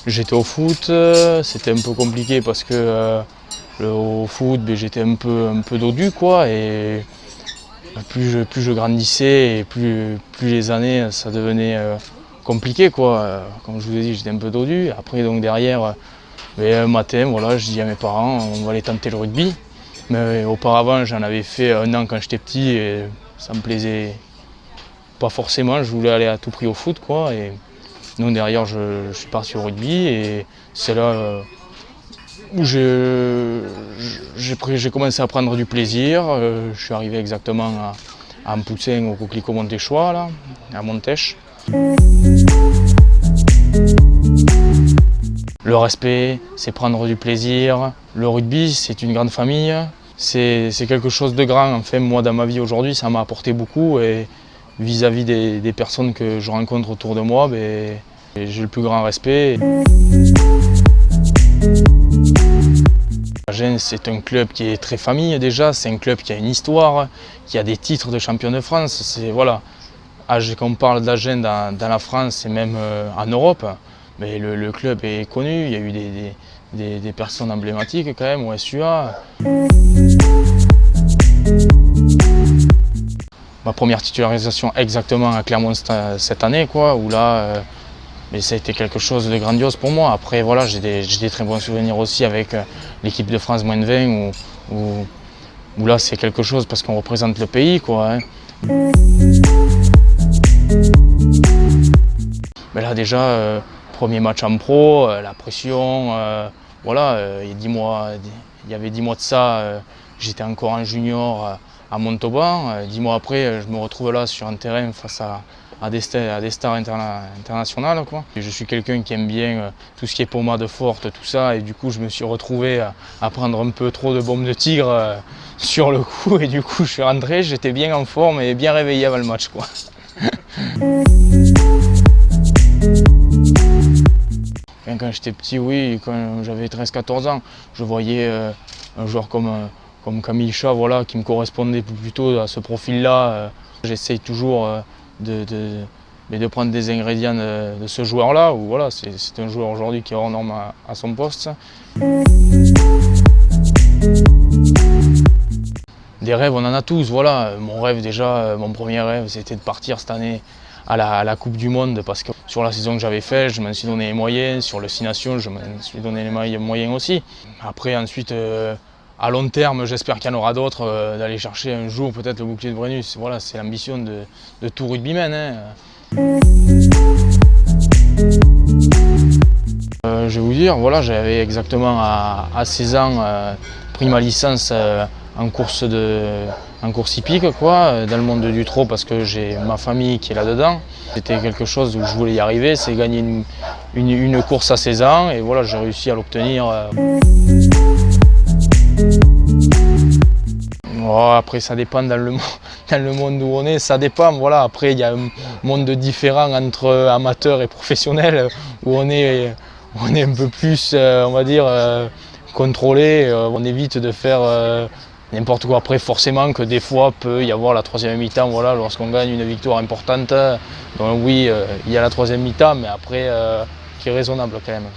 J'étais au foot, c'était un peu compliqué parce que au foot, j'étais un peu dodu quoi, et plus je grandissais et plus les années ça devenait compliqué quoi. Comme je vous ai dit, j'étais un peu dodu. Après donc derrière, un matin, voilà, je dis à mes parents, on va aller tenter le rugby. Mais auparavant, j'en avais fait 1 an quand j'étais petit et ça me plaisait pas forcément. Je voulais aller à tout prix au foot quoi. Et donc derrière, je suis parti au rugby et c'est là où j'ai commencé à prendre du plaisir. Je suis arrivé exactement à Ampoutsin, au Coquelicot Montéchois, là, à Montèche. Le respect, c'est prendre du plaisir. Le rugby, c'est une grande famille. C'est quelque chose de grand. Enfin, moi, dans ma vie aujourd'hui, ça m'a apporté beaucoup. Et vis-à-vis des personnes que je rencontre autour de moi, j'ai le plus grand respect. Agen, c'est un club qui est très famille déjà, c'est un club qui a une histoire, qui a des titres de champion de France. Voilà, quand on parle d'Agen dans la France et même en Europe, mais le club est connu, il y a eu des personnes emblématiques quand même au SUA. Ma première titularisation exactement à Clermont cette année, quoi, où là, mais ça a été quelque chose de grandiose pour moi. Après, voilà, j'ai des très bons souvenirs aussi avec l'équipe de France moins de 20, où là, c'est quelque chose parce qu'on représente le pays, quoi, hein. Mais là, déjà, premier match en pro, la pression, voilà, il y avait 10 mois de ça, j'étais encore en junior à Montauban. 10 mois après, je me retrouve là sur un terrain face à des stars internationales, quoi. Et je suis quelqu'un qui aime bien tout ce qui est pommade forte, tout ça, et du coup je me suis retrouvé à prendre un peu trop de bombes de tigre sur le coup, et du coup je suis rentré, j'étais bien en forme et bien réveillé avant le match, quoi. Quand j'étais petit, oui, quand j'avais 13-14 ans, je voyais un joueur comme Camille Chat, voilà, qui me correspondait plutôt à ce profil-là. J'essaye toujours de prendre des ingrédients de ce joueur-là, où voilà, c'est un joueur aujourd'hui qui est hors norme à son poste. Des rêves, on en a tous, voilà. Mon rêve déjà, mon premier rêve, c'était de partir cette année à la Coupe du Monde, parce que sur la saison que j'avais faite, je m'en suis donné les moyens, sur le 6 Nations, je m'en suis donné les moyens aussi. Après, ensuite, à long terme, j'espère qu'il y en aura d'autres, d'aller chercher un jour peut-être le bouclier de Brennus. Voilà, c'est l'ambition de tout rugbyman, hein. Je vais vous dire, voilà, j'avais exactement à 16 ans pris ma licence en course hippique, quoi, dans le monde du trot, parce que j'ai ma famille qui est là-dedans. C'était quelque chose où je voulais y arriver, c'est gagner une course à 16 ans, et voilà, j'ai réussi à l'obtenir. Oh, après, ça dépend dans le monde où on est, ça dépend. Voilà. Après, il y a un monde différent entre amateurs et professionnels, où on est un peu plus, on va dire, contrôlé. On évite de faire n'importe quoi. Après, forcément que des fois, peut y avoir la troisième mi-temps, voilà, lorsqu'on gagne une victoire importante. Donc oui, il y a la troisième mi-temps, mais après, qui est raisonnable quand même.